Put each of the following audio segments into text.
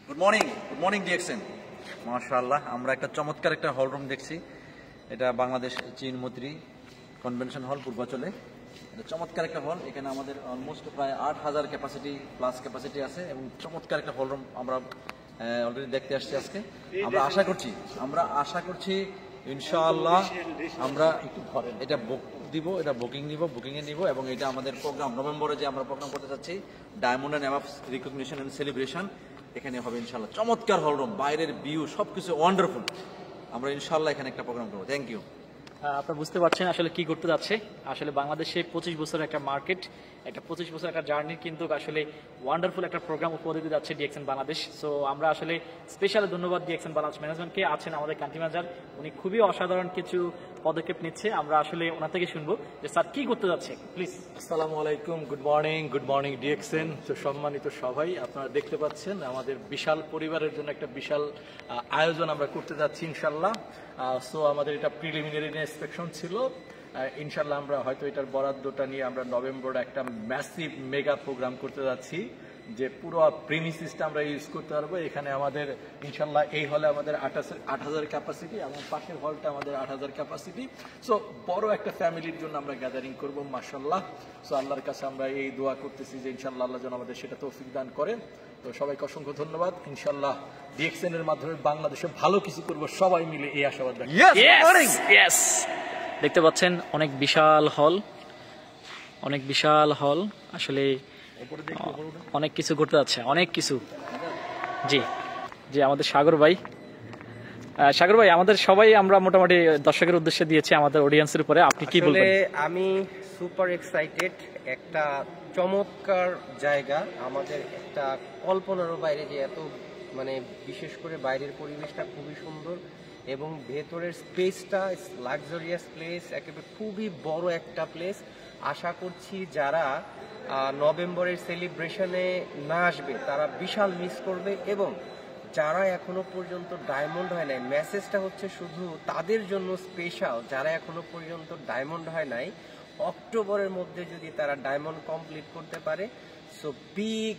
Good morning DXN. মাশাআল্লাহ, আমরা একটা চমৎকার একটা হল রুম দেখছি। এটা বাংলাদেশ চীন মৈত্রী কনভেনশন হল পূর্বাচলে। এটা চমৎকার একটা হল। এখানে আমাদের অলমোস্ট প্রায় 8,000 ক্যাপাসিটি প্লাস ক্যাপাসিটি আছে এবং চমৎকার একটা হল রুম আমরা অলরেডি দেখতে আসছি আজকে। আমরা আশা করছি ইনশাআল্লাহ আমরা এটা বুকিংয়ে নিব এবং এটা আমাদের প্রোগ্রাম নভেম্বরে যে আমরা প্রোগ্রাম করতে যাচ্ছি diamond and awards recognition and celebration, এখানে হবে ইনশাআল্লাহ। চমৎকার হল রুম, বাইরের ভিউ সবকিছু ওয়ান্ডারফুল। আমরা ইনশাআল্লাহ এখানে একটা প্রোগ্রাম করবো। Thank you. আপনারা বুঝতে পারছেন আসলে কি করতে যাচ্ছে। আসলে বাংলাদেশে 25 বছরের একটা মার্কেট, একটা 25 বছর একটা জার্নি, কিন্তু আসলে ওয়ান্ডারফুল একটা প্রোগ্রাম উপহার দিতে যাচ্ছে ডিএক্সএন বাংলাদেশ। সো আমরা আসলে স্পেশাল ধন্যবাদ ডিএক্সএন বাংলাদেশ ম্যানেজমেন্টকে। আছেন আমাদের কান্ট্রি ম্যানেজার, উনি খুবই অসাধারণ কিছু পদক্ষেপ নিচ্ছে। আমরা আসলে ওনার থেকে শুনবো যে স্যার কি করতে যাচ্ছে, প্লিজ। আসসালামু আলাইকুম, গুড মর্নিং ডিএক্সএন। তো সম্মানিত সবাই, আপনারা দেখতে পাচ্ছেন আমাদের বিশাল পরিবারের জন্য একটা বিশাল আয়োজন আমরা করতে যাচ্ছি ইনশাল্লাহ। সো আমাদের এটা প্রিলিমিনারি ইন্সপেকশন ছিল। ইনশাল্লাহ আমরা হয়তো এটার বরাদ্দটা নিয়ে আমরা নভেম্বরে একটা ম্যাসিভ মেগা প্রোগ্রাম করতে যাচ্ছি, যে পুরো প্রিমিসিসটা আমরা ইউজ করতে পারবো। এখানে আমাদের ইনশাল্লাহ এই হলে আমাদের 8,000 ক্যাপাসিটি এবং পাশের হলটা আমাদের 8,000 ক্যাপাসিটি। সো বড় একটা ফ্যামিলির জন্য আমরা গ্যাদারিং করবো মাশাল্লাহ। সো আল্লাহর কাছে আমরা এই দোয়া করতেছি যে ইনশাল্লাহ আল্লাহ যেন আমাদের সেটা তৌফিক দান করেন। তো সবাইকে অসংখ্য ধন্যবাদ। ইনশাল্লাহ ডিএক্সএন এর মাধ্যমে বাংলাদেশে ভালো কিছু করবো সবাই মিলে, এই আশাবাদ রাখি। দেখতে পাচ্ছেন অনেক বিশাল হল, আসলে অনেক কিছু করতে যাচ্ছে, অনেক কিছু। জি জি, আমাদের সাগর ভাই, আমাদের সবাই আমরা মোটামুটি দর্শকের উদ্দেশ্যে দিয়েছি আমাদের অডিয়েন্সের উপরে, আপনি কি বলবেন? আমি সুপার এক্সাইটেড। একটা চমৎকার জায়গা, আমাদের একটা কল্পনারও বাইরে, যে এত বিশেষ করে বাইরের পরিবেশটা খুবই সুন্দর এবং ভেতরের স্পেসটা লাক্সারিয়াস প্লেস, একেবারে খুবই বড় একটা প্লেস। আশা করছি যারা নভেম্বরের সেলিব্রেশনে না আসবে তারা বিশাল মিস করবে, এবং যারা এখনো পর্যন্ত ডায়মন্ড হয় নাই, মেসেজটা হচ্ছে শুধু তাদের জন্য স্পেশাল। যারা এখনো পর্যন্ত ডায়মন্ড হয় নাই, অক্টোবরের মধ্যে যদি তারা ডায়মন্ড কমপ্লিট করতে পারে, so big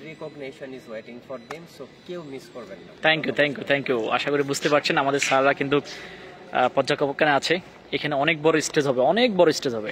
recognition is waiting for them. So কেউ মিস করবেন না। Thank you. আশা করি বুঝতে পারছেন আমাদের স্যাররা কিন্তু পর্যবেক্ষণে আছে। এখানে অনেক বড় স্টেজ হবে।